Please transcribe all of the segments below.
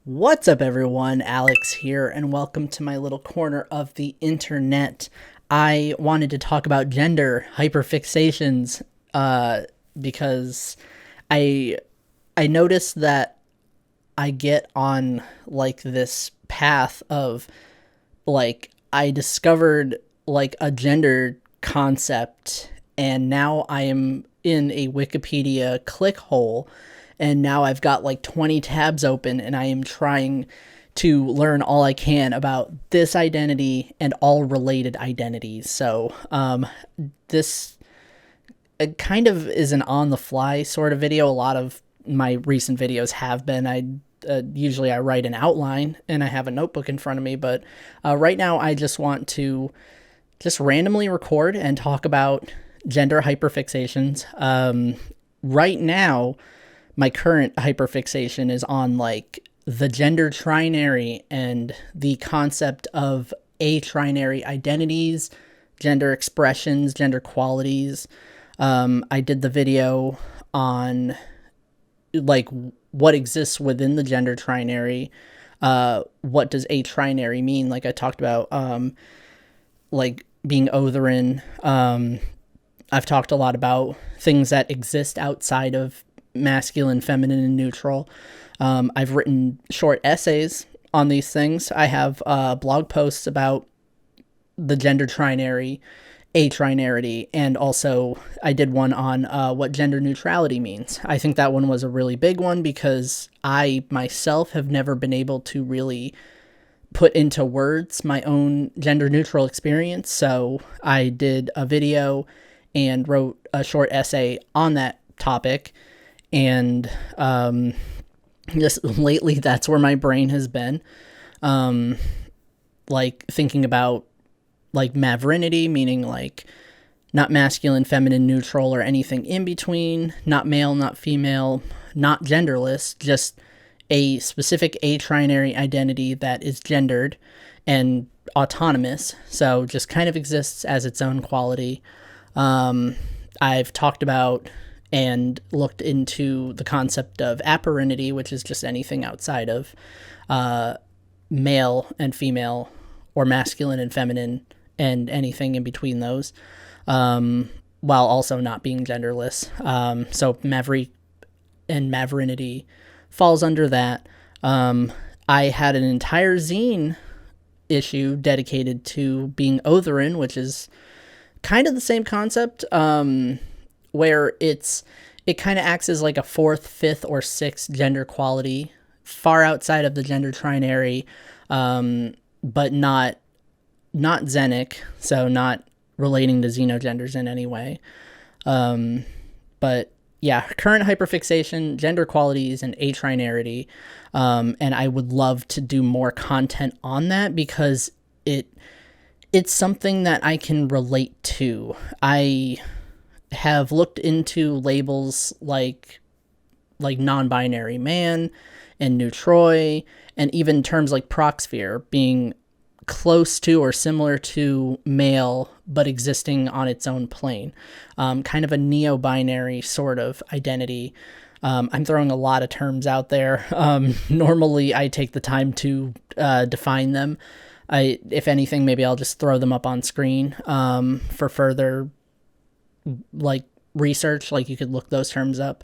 What's up, everyone? Alex here, and welcome to my little corner of the internet. I wanted to talk about gender hyperfixations because I I noticed that I get on like this path of I discovered like a gender concept, and now I am in a Wikipedia click hole, and now I've got like 20 tabs open, and I am trying to learn all I can about this identity and all related identities. So this it kind of is an on the fly sort of video. A lot of my recent videos have been. Usually I write an outline and I have a notebook in front of me, but right now I just want to just randomly record and talk about gender hyperfixations. Right now, my current hyperfixation is on like the gender trinary and the concept of atrinary identities, gender expressions, gender qualities. I did the video on like what exists within the gender trinary. What does atrinary mean? Like I talked about, like being Otherin. I've talked a lot about things that exist outside of masculine, feminine, and neutral. I've written short essays on these things. I have blog posts about the gender trinary, atrinarity, and also I did one on what gender neutrality means. I think that one was a really big one because I myself have never been able to really put into words my own gender neutral experience. So I did a video and wrote a short essay on that topic. And just lately, that's where my brain has been. Like thinking about like mavrinity, meaning like not masculine, feminine, neutral, or anything in between, not male, not female, not genderless, just a specific atrinary identity that is gendered and autonomous, so just kind of exists as its own quality. I've talked about and looked into the concept of aperinity, which is just anything outside of male and female, or masculine and feminine, and anything in between those, while also not being genderless. So maverick and maverinity falls under that. I had an entire zine issue dedicated to being Otherin, which is kind of the same concept, where it kind of acts as like a fourth, fifth, or sixth gender quality, far outside of the gender trinary, but not xenic, so not relating to xenogenders in any way. But yeah, current hyperfixation, gender qualities, and atrinarity, and I would love to do more content on that because it's something that I can relate to. I have looked into labels like non-binary man and neutroi, and even terms like proxphere, being close to or similar to male but existing on its own plane, kind of a neo-binary sort of identity. I'm throwing a lot of terms out there. Normally I take the time to define them. If anything, maybe I'll just throw them up on screen for further like research. Like you could look those terms up.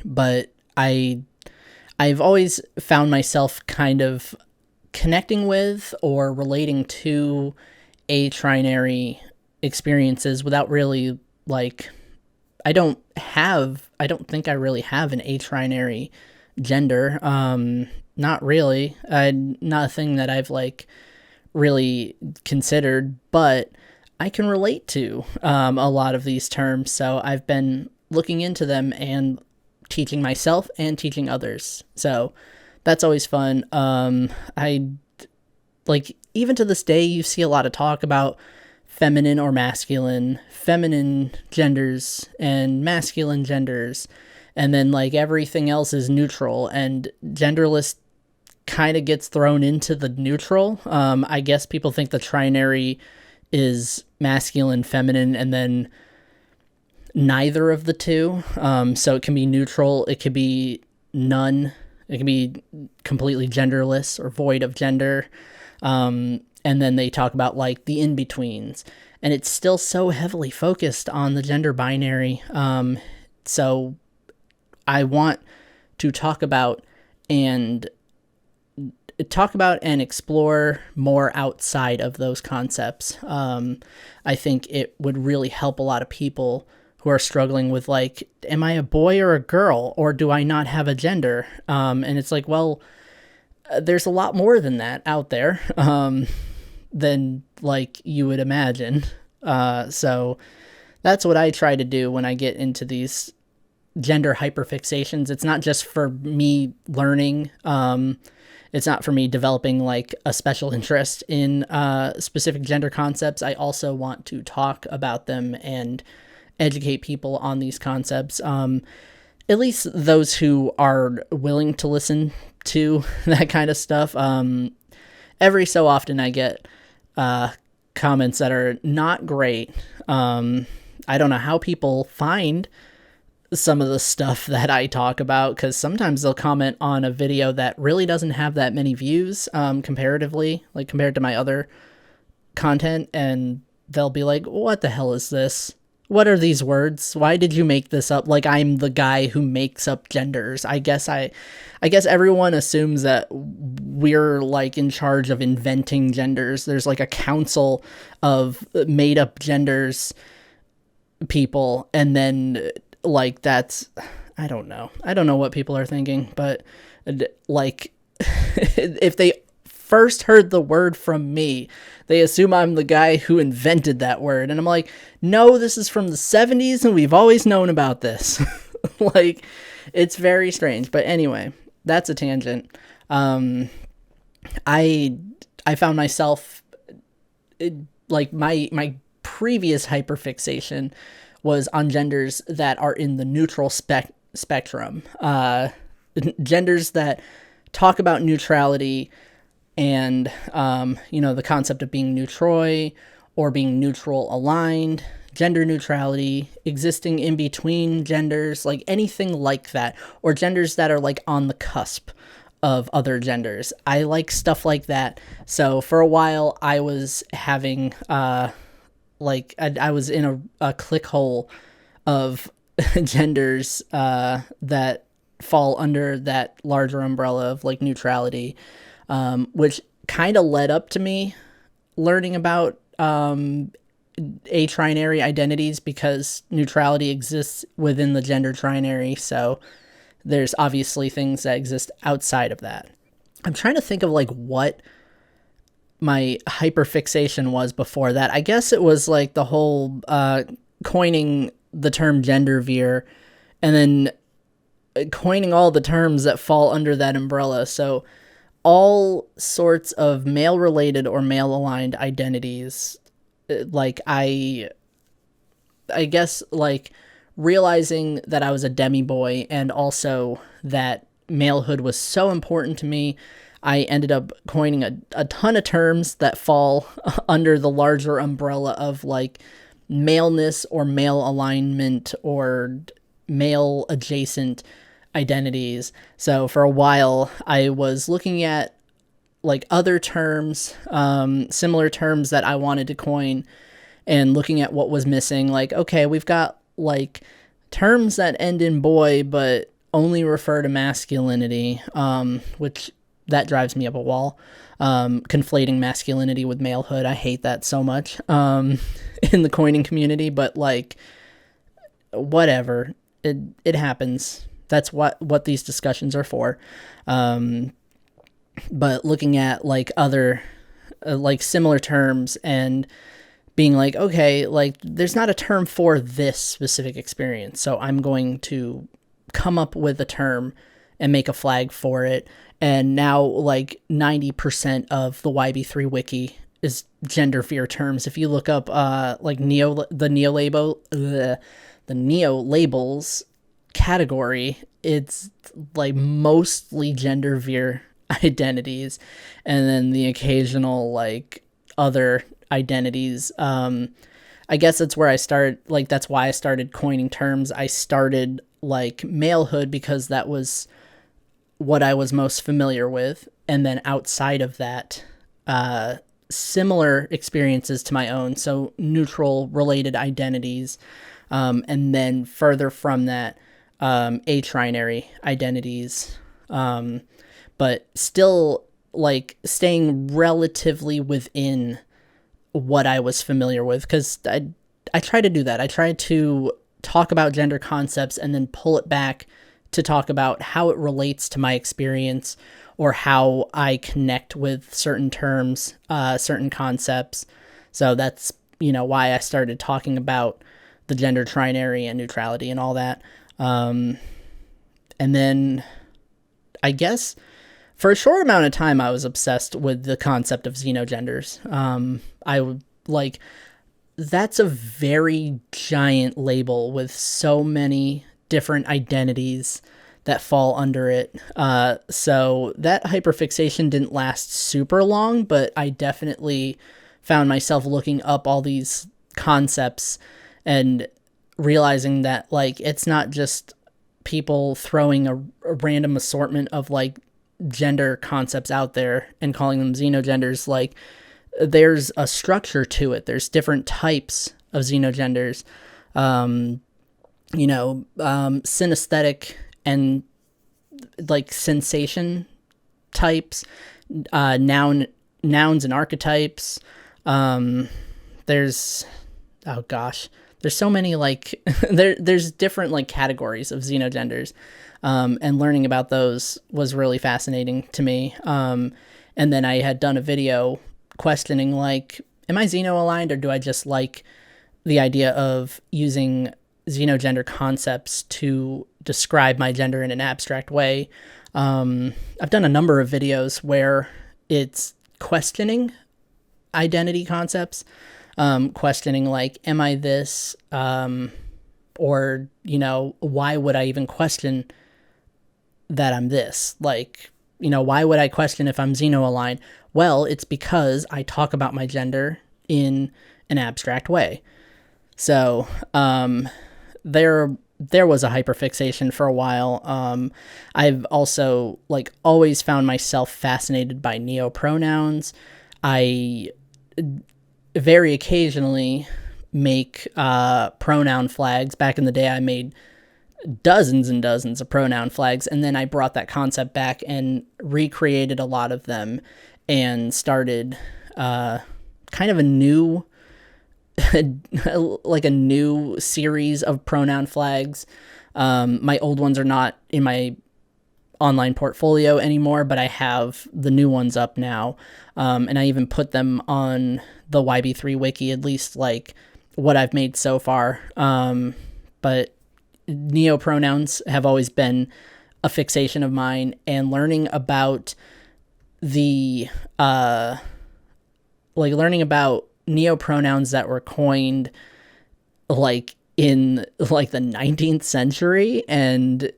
But I've always found myself kind of connecting with or relating to atrinary experiences without really like, I don't think I really have an atrinary gender. Not really. Not a thing that I've like really considered, but I can relate to a lot of these terms. So I've been looking into them and teaching myself and teaching others. So that's always fun. I like, even to this day, you see a lot of talk about feminine or masculine, feminine genders and masculine genders, and then like everything else is neutral, and genderless kind of gets thrown into the neutral. I guess people think the trinary is masculine, feminine, and then neither of the two. So it can be neutral, it could be none, It can be completely genderless or void of gender. And then they talk about like the in-betweens. And it's still so heavily focused on the gender binary. So I want to talk about and explore more outside of those concepts. I think it would really help a lot of people who are struggling with like, am I a boy or a girl, or do I not have a gender? And it's like, well, there's a lot more than that out there than like you would imagine. So that's what I try to do when I get into these gender hyperfixations. It's not just for me learning. It's not for me developing like a special interest in specific gender concepts. I also want to talk about them and educate people on these concepts. At least those who are willing to listen to that kind of stuff. Every so often I get comments that are not great. I don't know how people find some of the stuff that I talk about, because sometimes they'll comment on a video that really doesn't have that many views comparatively, like compared to my other content, and they'll be like, what the hell is this? What are these words? Why did you make this up? Like I'm the guy who makes up genders. I guess everyone assumes that we're like in charge of inventing genders. There's like a council of made up genders people, and then like that's, I don't know what people are thinking, but like if they first heard the word from me, they assume I'm the guy who invented that word, and I'm like, no, this is from the 70s and we've always known about this. Like it's very strange. But anyway, that's a tangent. I found myself like my previous hyperfixation was on genders that are in the neutral spectrum. Genders that talk about neutrality and, the concept of being neutroi or being neutral aligned, gender neutrality, existing in between genders, like anything like that, or genders that are like on the cusp of other genders. I like stuff like that. So for a while I was having, I was in a click hole of genders that fall under that larger umbrella of like neutrality, which kind of led up to me learning about atrinary identities, because neutrality exists within the gender trinary. So there's obviously things that exist outside of that. I'm trying to think of like what my hyperfixation was before that. I guess it was like the whole coining the term gender veer, and then coining all the terms that fall under that umbrella. So all sorts of male related or male aligned identities. Like I guess like realizing that I was a demi boy, and also that malehood was so important to me, I ended up coining a ton of terms that fall under the larger umbrella of like maleness or male alignment or male adjacent identities. So for a while I was looking at like other terms, similar terms that I wanted to coin, and looking at what was missing. Like, okay, we've got like terms that end in boy but only refer to masculinity, which that drives me up a wall. Conflating masculinity with malehood, I hate that so much in the coining community, but like whatever, it happens. That's what these discussions are for. But looking at like other like similar terms and being like, okay, like there's not a term for this specific experience, so I'm going to come up with a term and make a flag for it. And now like 90% of the YB3 Wiki is gender fear terms. If you look up like the neo labels category, it's like mostly gender veer identities, and then the occasional like other identities. I guess that's where I started, like that's why I started coining terms. I started like malehood because that was what I was most familiar with. And then outside of that, similar experiences to my own. So neutral related identities. And then further from that, atrinary identities. But still like staying relatively within what I was familiar with. Cause I try to do that. I try to talk about gender concepts and then pull it back to talk about how it relates to my experience or how I connect with certain terms, certain concepts. So that's, why I started talking about the gender trinary and neutrality and all that. And then I guess for a short amount of time, I was obsessed with the concept of xenogenders. I would like, that's a very giant label with so many different identities that fall under it. So that hyperfixation didn't last super long, but I definitely found myself looking up all these concepts and realizing that like it's not just people throwing a random assortment of like gender concepts out there and calling them xenogenders. Like there's a structure to it. There's different types of xenogenders. Synesthetic and like sensation types, nouns and archetypes. There's so many like there's different like categories of xenogenders, and learning about those was really fascinating to me. And then I had done a video questioning like, am I xeno aligned, or do I just like the idea of using xenogender concepts to describe my gender in an abstract way? I've done a number of videos where it's questioning identity concepts, questioning like, am I this, or, why would I even question that I'm this? Like, why would I question if I'm xeno aligned? Well, it's because I talk about my gender in an abstract way. So, there was a hyperfixation for a while. I've also like always found myself fascinated by neopronouns. I very occasionally make pronoun flags. Back in the day, I made dozens and dozens of pronoun flags, and then I brought that concept back and recreated a lot of them and started kind of a new like a new series of pronoun flags. My old ones are not in my online portfolio anymore, but I have the new ones up now. And I even put them on the YB3 Wiki, at least like what I've made so far. But neopronouns have always been a fixation of mine, and learning about learning about neopronouns that were coined like in like the 19th century and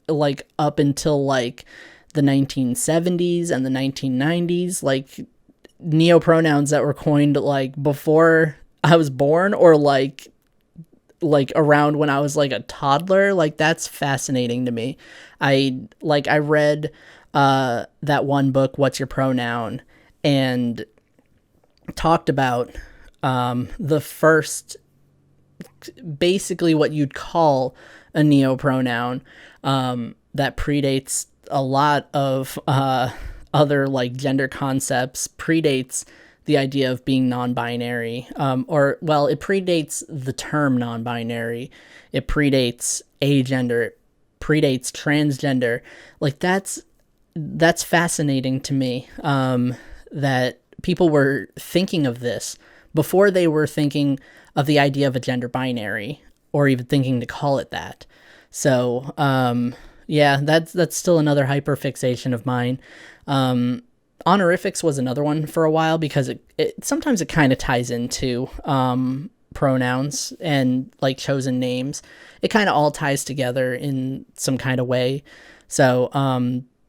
like up until like the 1970s and the 1990s, like neopronouns that were coined like before I was born, or like around when I was like a toddler. Like that's fascinating to me. I read that one book, What's Your Pronoun, and talked about the first, basically what you'd call a neopronoun, that predates a lot of other like gender concepts, predates the idea of being non-binary, it predates the term non-binary, it predates agender, it predates transgender. Like that's fascinating to me, that people were thinking of this before they were thinking of the idea of a gender binary or even thinking to call it that. So, that's still another hyperfixation of mine. Honorifics was another one for a while because it sometimes it kind of ties into pronouns and like chosen names. It kind of all ties together in some kind of way. So,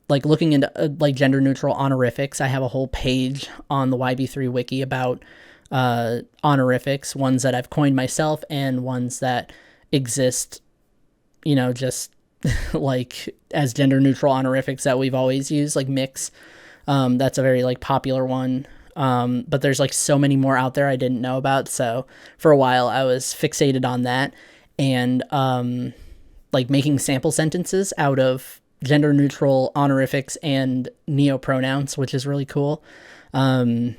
like looking into like gender neutral honorifics, I have a whole page on the YB3 Wiki about honorifics, ones that I've coined myself and ones that exist, just like as gender neutral honorifics that we've always used, like mix. That's a very like popular one. But there's like so many more out there I didn't know about. So for a while I was fixated on that, and like making sample sentences out of gender neutral honorifics and neopronouns, which is really cool. I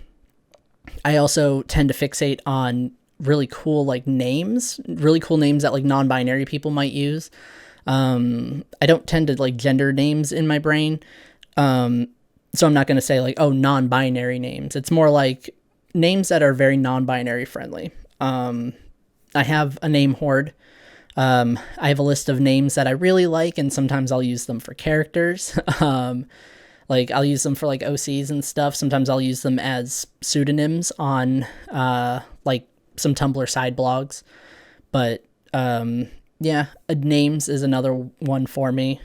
also tend to fixate on really cool like names, really cool names that like non-binary people might use. I don't tend to like gender names in my brain. So I'm not going to say like, oh, non-binary names. It's more like names that are very non-binary friendly. I have a name hoard. I have a list of names that I really like, and sometimes I'll use them for characters. Like I'll use them for like OCs and stuff. Sometimes I'll use them as pseudonyms on like some Tumblr side blogs. But yeah, names is another one for me.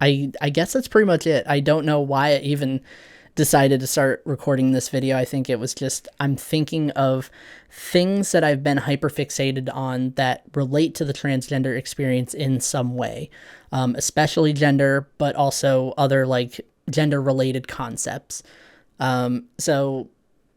I guess that's pretty much it. I don't know why I even decided to start recording this video. I think it was just, I'm thinking of things that I've been hyperfixated on that relate to the transgender experience in some way, especially gender, but also other like gender related concepts. So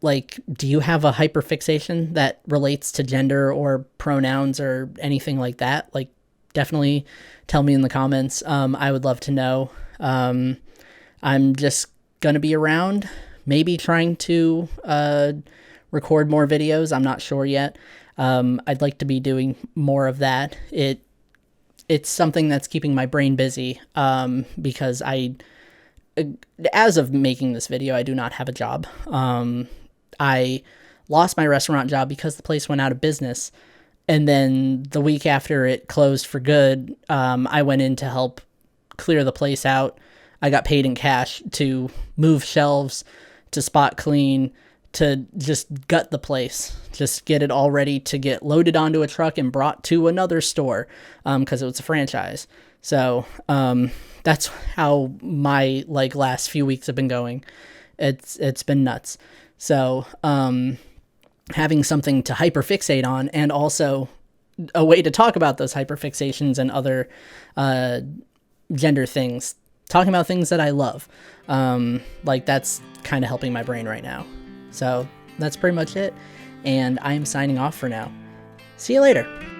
like, do you have a hyperfixation that relates to gender or pronouns or anything like that? Like, definitely tell me in the comments. I would love to know. I'm just going to be around, maybe trying to record more videos. I'm not sure yet. I'd like to be doing more of that. It's something that's keeping my brain busy because as of making this video, I do not have a job. I lost my restaurant job because the place went out of business. And then the week after it closed for good, I went in to help clear the place out. I got paid in cash to move shelves, to spot clean, to just gut the place, just get it all ready to get loaded onto a truck and brought to another store because it was a franchise. So that's how my like last few weeks have been going. It's been nuts. So having something to hyperfixate on, and also a way to talk about those hyperfixations and other gender things, talking about things that I love, like that's kind of helping my brain right now. So that's pretty much it, and I'm signing off for now. See you later.